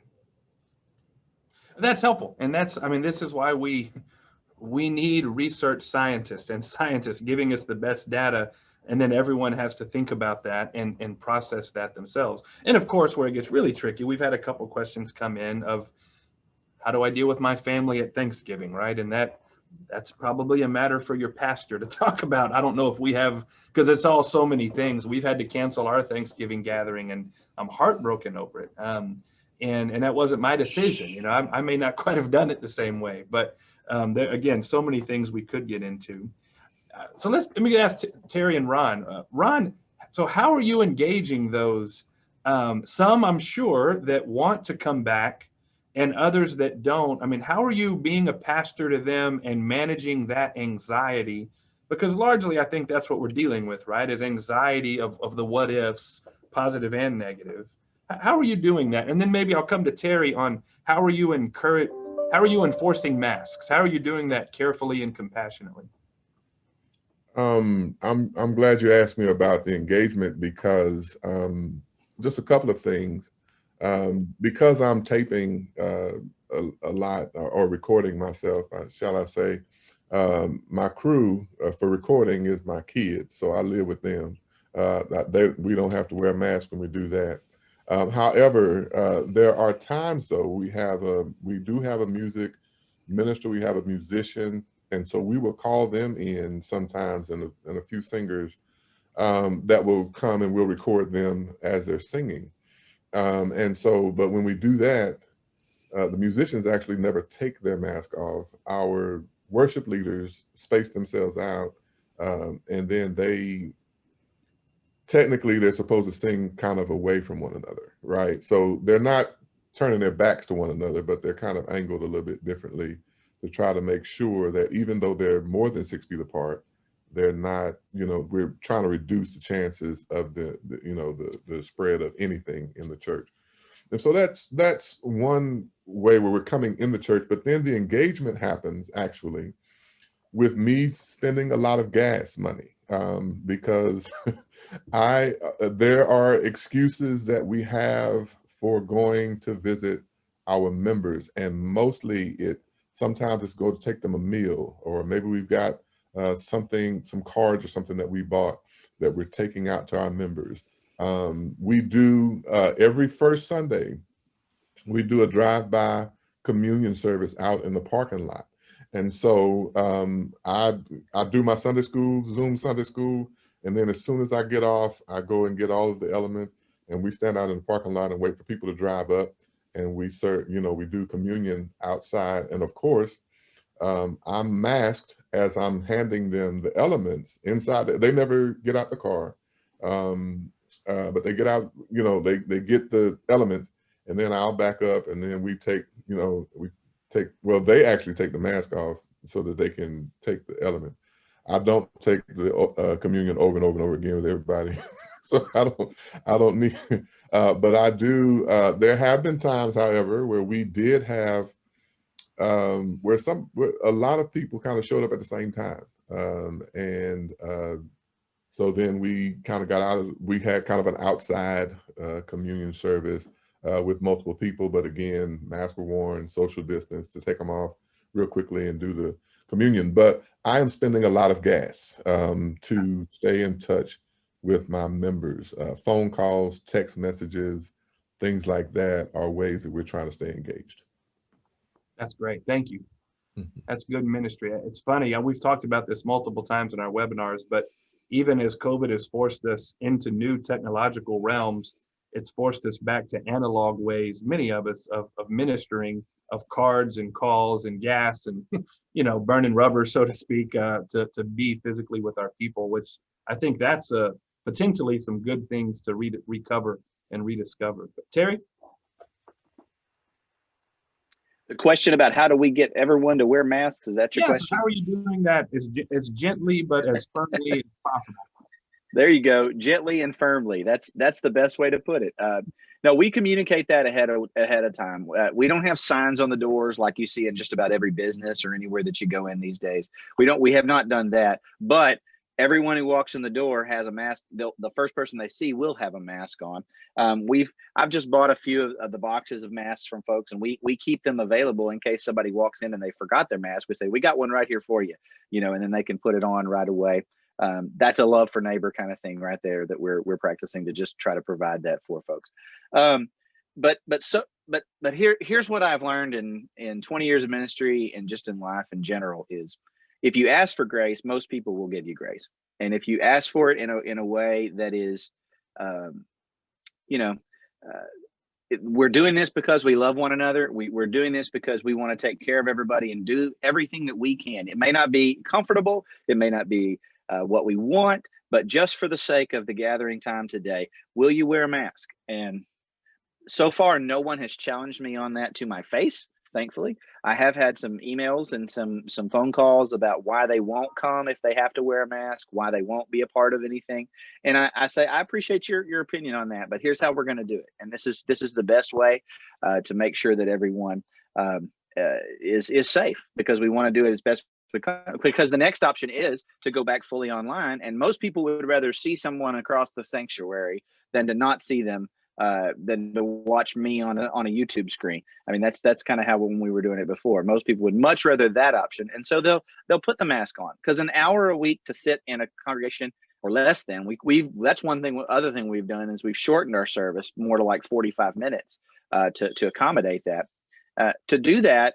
That's helpful. And this is why we need research scientists and scientists giving us the best data. And then everyone has to think about that and process that themselves. And of course, where it gets really tricky, we've had a couple questions come in of how do I deal with my family at Thanksgiving, right? And that's probably a matter for your pastor to talk about. I don't know if we have, because it's all so many things. We've had to cancel our Thanksgiving gathering and I'm heartbroken over it. And that wasn't my decision. I may not quite have done it the same way, but there, again, so many things we could get into. So let me ask Terry and Ron. Ron, so how are you engaging those? Some I'm sure that want to come back and others that don't. I mean, how are you being a pastor to them and managing that anxiety? Because largely I think that's what we're dealing with, right? Is anxiety of the what ifs, positive and negative. How are you doing that? And then maybe I'll come to Terry on how are you enforcing masks? How are you doing that carefully and compassionately? I'm glad you asked me about the engagement because just a couple of things. Because I'm taping a lot or recording myself, shall I say, my crew for recording is my kids, so I live with them. We don't have to wear masks when we do that. However, there are times though we do have a music minister, we have a musician. And so we will call them in sometimes and a few singers that will come and we'll record them as they're singing. But when we do that, the musicians actually never take their mask off. Our worship leaders space themselves out and then they're supposed to sing kind of away from one another, right? So they're not turning their backs to one another, but they're kind of angled a little bit differently to try to make sure that even though they're more than 6 feet apart, they're not, we're trying to reduce the chances of the spread of anything in the church. And so that's one way where we're coming in the church, but then the engagement happens actually with me spending a lot of gas money because there are excuses that we have for going to visit our members, and mostly sometimes it's go to take them a meal, or maybe we've got some cards or something that we bought that we're taking out to our members. We do every first Sunday, we do a drive-by communion service out in the parking lot. And so I do my Sunday school, Zoom Sunday school, and then as soon as I get off, I go and get all of the elements, and we stand out in the parking lot and wait for people to drive up, and we serve, we do communion outside. And of course, I'm masked as I'm handing them the elements inside. They never get out the car, but they get out, they get the elements, and then I'll back up, and then we take, well, they actually take the mask off so that they can take the element. I don't take the communion over and over and over again with everybody. So I don't need, but I do, there have been times, however, where we did have, where a lot of people kind of showed up at the same time. So then we kind of we had kind of an outside communion service with multiple people, but again, masks were worn, social distance, to take them off real quickly and do the communion. But I am spending a lot of gas to stay in touch with my members. Phone calls, text messages, things like that are ways that we're trying to stay engaged. That's great. Thank you. That's good ministry. It's funny. We've talked about this multiple times in our webinars, but even as COVID has forced us into new technological realms, it's forced us back to analog ways, many of us, of ministering, of cards and calls and gas and, burning rubber, so to speak, to be physically with our people, which I think that's potentially some good things to recover and rediscover. But Terry? The question about how do we get everyone to wear masks, is that your question? How are you doing that as gently but as firmly as possible? There you go, gently and firmly. That's the best way to put it. No, we communicate that ahead of time. We don't have signs on the doors like you see in just about every business or anywhere that you go in these days. We have not done that, but everyone who walks in the door has a mask. The first person they see will have a mask on. I've just bought a few of the boxes of masks from folks, and we keep them available in case somebody walks in and they forgot their mask. We say, we got one right here for you, and then they can put it on right away. That's a love for neighbor kind of thing right there that we're practicing to just try to provide that for folks. But here's what I've learned in 20 years of ministry and just in life in general is, if you ask for grace, most people will give you grace. And if you ask for it in a way that is, we're doing this because we love one another. We're doing this because we want to take care of everybody and do everything that we can. It may not be comfortable. It may not be what we want, but just for the sake of the gathering time today, will you wear a mask? And so far, no one has challenged me on that to my face. Thankfully, I have had some emails and some phone calls about why they won't come if they have to wear a mask, why they won't be a part of anything. And I say, I appreciate your opinion on that, but here's how we're going to do it. And this is the best way to make sure that everyone is safe, because we want to do it as best because the next option is to go back fully online. And most people would rather see someone across the sanctuary than to not see them, than to watch me on a YouTube screen. I mean, that's kind of how when we were doing it before, most people would much rather that option. And so they'll put the mask on, because an hour a week to sit in a congregation or less than that's one thing. Other thing we've done is we've shortened our service more to like 45 minutes to accommodate that. To do that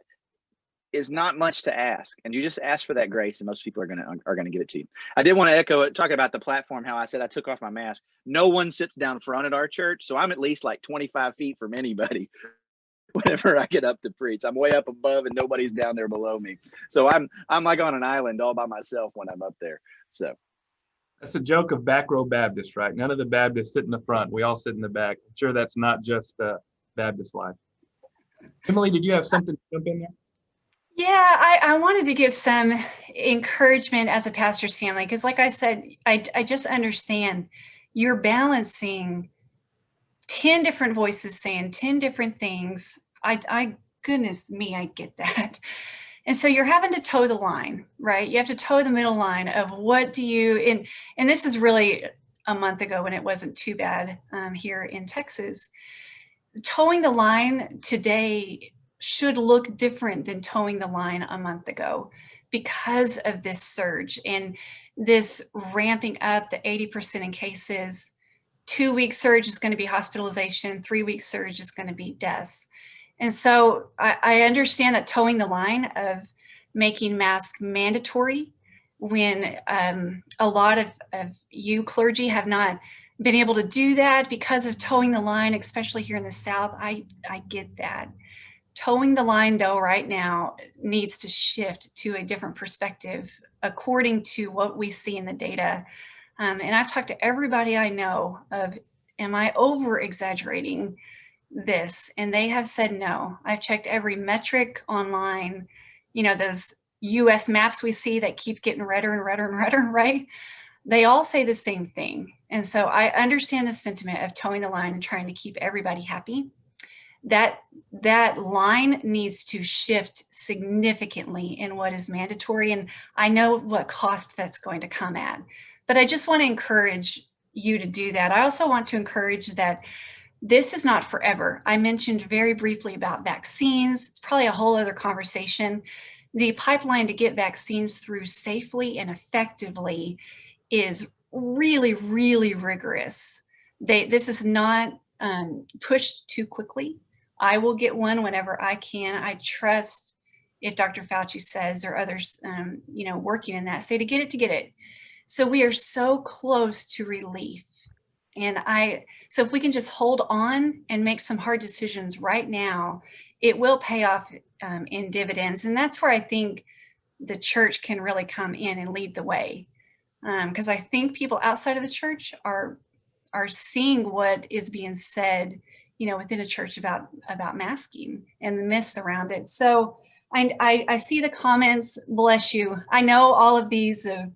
is not much to ask, and you just ask for that grace, and most people are gonna give it to you. I did want to echo it, talking about the platform, how I said I took off my mask. No one sits down front at our church, so I'm at least like 25 feet from anybody whenever I get up to preach. I'm way up above and nobody's down there below me, so I'm like on an island all by myself when I'm up there. So that's a joke of back row Baptist, right? None of the Baptists sit in the front. We all sit in the back. I'm sure that's not just Baptist life. Emily, did you have something to jump in there? Yeah, I wanted to give some encouragement as a pastor's family, because like I said, I just understand you're balancing 10 different voices saying 10 different things. I goodness me, I get that. And so you're having to toe the line, right? You have to toe the middle line of what do you, and this is really a month ago when it wasn't too bad here in Texas. towing the line today should look different than towing the line a month ago because of this surge and this ramping up, the 80% in cases. 2-week surge is going to be hospitalization, 3-week surge is going to be deaths. And so I understand that towing the line of making masks mandatory when a lot of you clergy have not been able to do that because of towing the line, especially here in the South. I get that. Towing the line, though, right now needs to shift to a different perspective according to what we see in the data. And I've talked to everybody I know of, am I over exaggerating this? And they have said no. I've checked every metric online, you know, those US maps we see that keep getting redder and redder and redder, right? They all say the same thing. And so I understand the sentiment of towing the line and trying to keep everybody happy. That line needs to shift significantly in what is mandatory. And I know what cost that's going to come at, but I just want to encourage you to do that. I also want to encourage that this is not forever. I mentioned very briefly about vaccines. It's probably a whole other conversation. The pipeline to get vaccines through safely and effectively is really, really rigorous. This is not pushed too quickly. I will get one whenever I can. I trust if Dr. Fauci says, or others, you know, working in that, say to get it, to get it. So we are so close to relief. And so if we can just hold on and make some hard decisions right now, it will pay off in dividends. And that's where I think the church can really come in and lead the way. Because I think people outside of the church are seeing what is being said, you know, within a church about masking and the myths around it. So I see the comments, bless you. I know all of these of,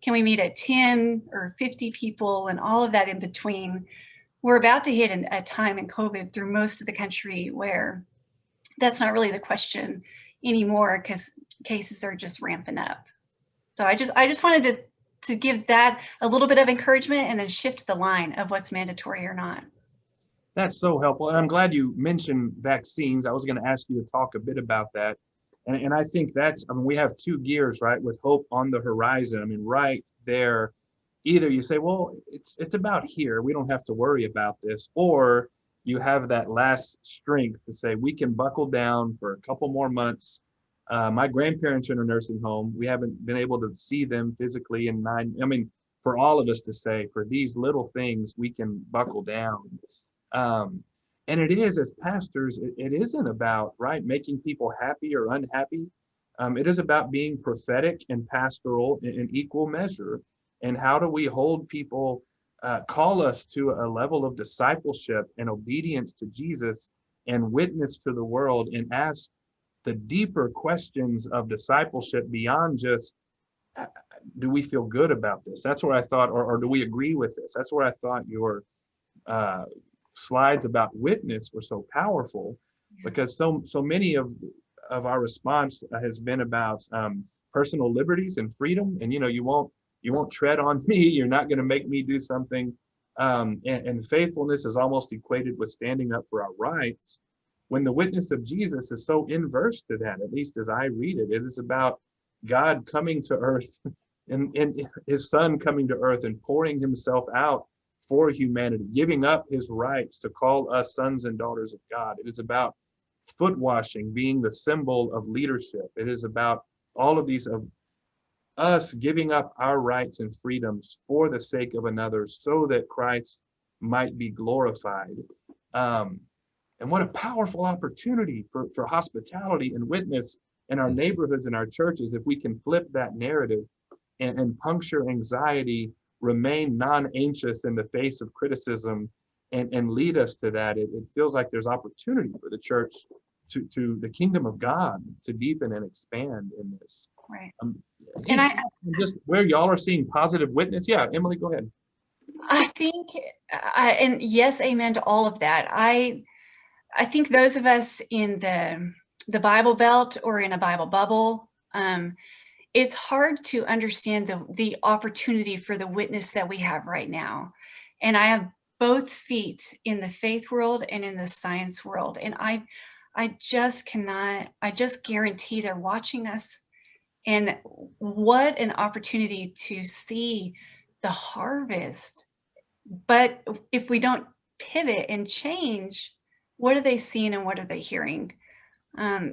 can we meet at 10 or 50 people and all of that in between? We're about to hit a time in COVID through most of the country where that's not really the question anymore because cases are just ramping up. So I just wanted to give that a little bit of encouragement and then shift the line of what's mandatory or not. That's so helpful. And I'm glad you mentioned vaccines. I was going to ask you to talk a bit about that. And I think that's, I mean, we have two gears, right, with hope on the horizon. I mean, right there, either you say, well, it's about here, we don't have to worry about this, or you have that last strength to say, we can buckle down for a couple more months. My grandparents are in a nursing home. We haven't been able to see them physically in for all of us to say, for these little things, we can buckle down. And it is, as pastors, it isn't about, right, making people happy or unhappy. It is about being prophetic and pastoral in equal measure. And how do we hold people, call us to a level of discipleship and obedience to Jesus and witness to the world and ask the deeper questions of discipleship beyond just, do we feel good about this? That's where I thought, or do we agree with this? That's where I thought your slides about witness were so powerful, because so many of our response has been about personal liberties and freedom, and you won't tread on me, you're not going to make me do something, and faithfulness is almost equated with standing up for our rights, when the witness of Jesus is so inverse to that. At least as I read it, it is about God coming to earth and his son coming to earth and pouring himself out for humanity, giving up his rights to call us sons and daughters of God. It is about foot washing being the symbol of leadership. It is about all of these, of us giving up our rights and freedoms for the sake of another so that Christ might be glorified. And what a powerful opportunity for hospitality and witness in our neighborhoods and our churches if we can flip that narrative and puncture anxiety, remain non-anxious in the face of criticism, and lead us to that. It feels like there's opportunity for the church to the kingdom of God to deepen and expand in this. Right. And just where y'all are seeing positive witness. Yeah, Emily, go ahead. I think, and yes, amen to all of that. I think those of us in the Bible Belt or in a Bible bubble, it's hard to understand the opportunity for the witness that we have right now. And I have both feet in the faith world and in the science world. And I just guarantee they're watching us. And what an opportunity to see the harvest. But if we don't pivot and change, what are they seeing and what are they hearing?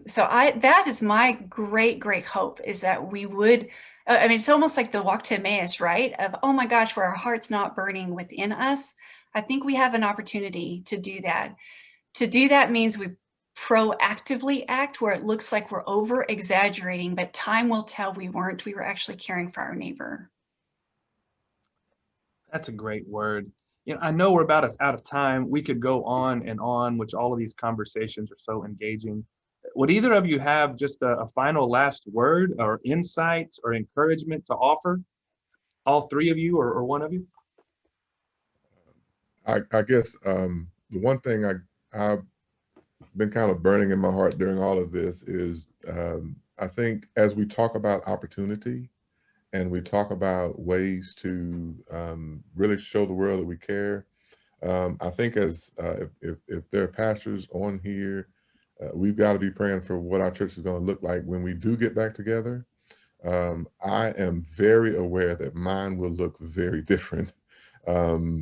So that is my great hope, is that we would, I mean, it's almost like the walk to Emmaus, right? Of, oh my gosh, where our heart's not burning within us. I think we have an opportunity to do that. To do that means we proactively act where it looks like we're over exaggerating, but time will tell we weren't. We were actually caring for our neighbor. That's a great word. You know, I know we're about out of time. We could go on and on, which all of these conversations are so engaging. Would either of you have just a final last word or insight or encouragement to offer? All three of you, or one of you? I guess the one thing I've been kind of burning in my heart during all of this is I think as we talk about opportunity and we talk about ways to really show the world that we care, I think as if there are pastors on here, we've got to be praying for what our church is going to look like when we do get back together. I am very aware that mine will look very different. I've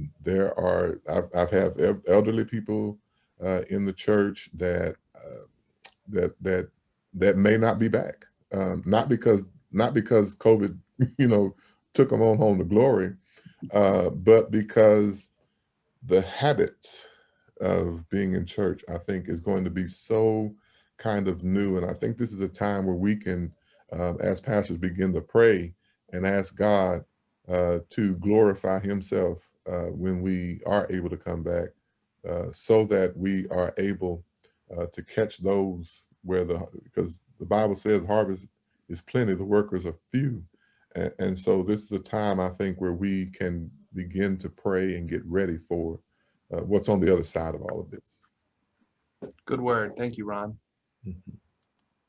had elderly people in the church that may not be back, not because COVID, took them on home to glory, but because the habits of being in church, I think, is going to be so kind of new. And I think this is a time where we can, as pastors, begin to pray and ask God to glorify himself when we are able to come back, so that we are able to catch those because the Bible says harvest is plenty, the workers are few. And so this is a time, I think, where we can begin to pray and get ready for what's on the other side of all of this. Good word. Thank you, Ron. Mm-hmm.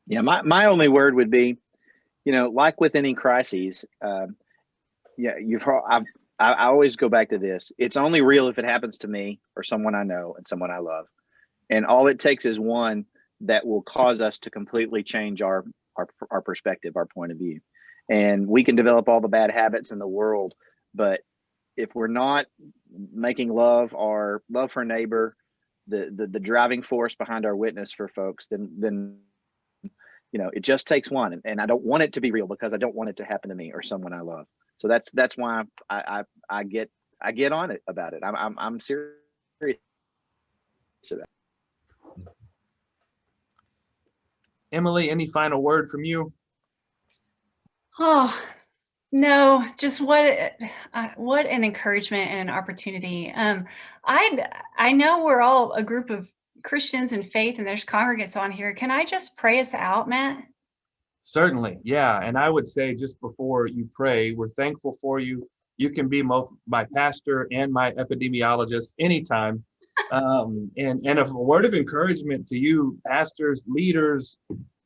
Yeah, my only word would be, like with any crises, you've heard, I always go back to this. It's only real if it happens to me or someone I know and someone I love. And all it takes is one that will cause us to completely change our perspective, our point of view. And we can develop all the bad habits in the world, but if we're not making love or love for neighbor the driving force behind our witness for folks, then it just takes one. And I don't want it to be real because I don't want it to happen to me or someone I love. So that's why I get on it about it. I'm serious about it. Emily, any final word from you? Oh, no, just what an encouragement and an opportunity. I know we're all a group of Christians in faith and there's congregants on here. Can I just pray us out, Matt? Certainly, yeah. And I would say, just before you pray, we're thankful for you. You can be my pastor and my epidemiologist anytime. And a word of encouragement to you, pastors, leaders,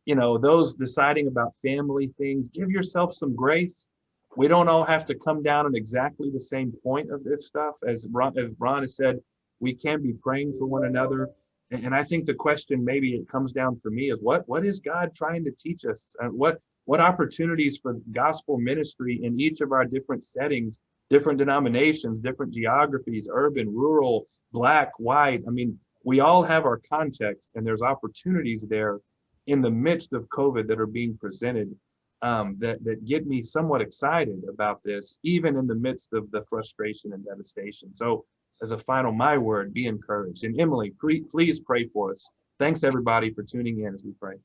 those deciding about family things, give yourself some grace. We don't all have to come down on exactly the same point of this stuff. As Ron has said, we can be praying for one another. And I think the question, maybe it comes down for me, is what is God trying to teach us? What opportunities for gospel ministry in each of our different settings, different denominations, different geographies, urban, rural, Black, white. I mean, we all have our context, and there's opportunities there in the midst of COVID that are being presented that get me somewhat excited about this, even in the midst of the frustration and devastation. So as a final, my word, be encouraged. And Emily, please pray for us. Thanks everybody for tuning in as we pray.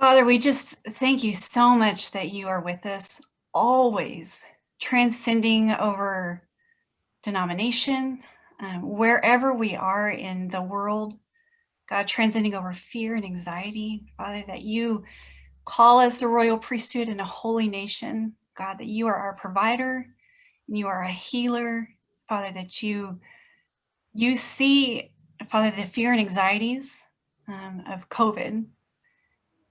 Father, we just thank you so much that you are with us always, transcending over denomination, wherever we are in the world, God, transcending over fear and anxiety, Father, that you call us the royal priesthood and a holy nation, God, that you are our provider and you are a healer, Father, that you see, Father, the fear and anxieties of COVID.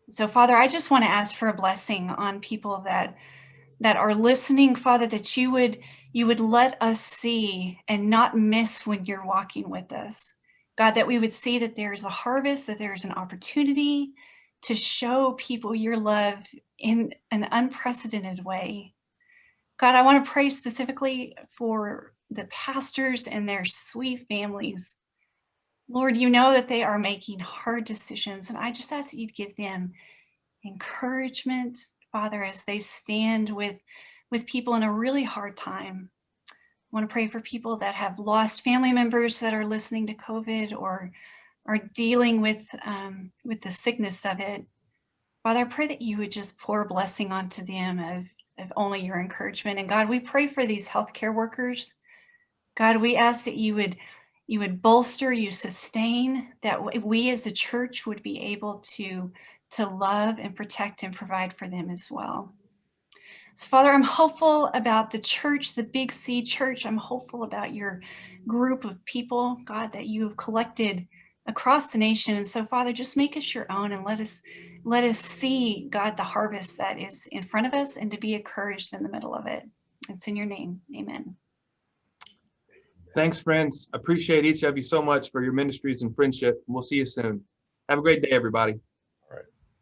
So, Father, I just want to ask for a blessing on people that that are listening, Father, that you would let us see and not miss when you're walking with us. God, that we would see that there is a harvest, that there is an opportunity to show people your love in an unprecedented way. God, I want to pray specifically for the pastors and their sweet families. Lord, you know that they are making hard decisions, and I just ask that you'd give them encouragement, Father, as they stand with people in a really hard time. I want to pray for people that have lost family members that are listening to COVID or are dealing with the sickness of it. Father, I pray that you would just pour a blessing onto them of only your encouragement. And God, we pray for these healthcare workers. God, we ask that you would bolster, you sustain, that we as a church would be able to love and protect and provide for them as well. So Father, I'm hopeful about the church, the Big C church. I'm hopeful about your group of people, God, that you have collected across the nation. And so Father, just make us your own and let us see, God, the harvest that is in front of us and to be encouraged in the middle of it. It's in your name. Amen. Thanks, friends. Appreciate each of you so much for your ministries and friendship. We'll see you soon. Have a great day, everybody.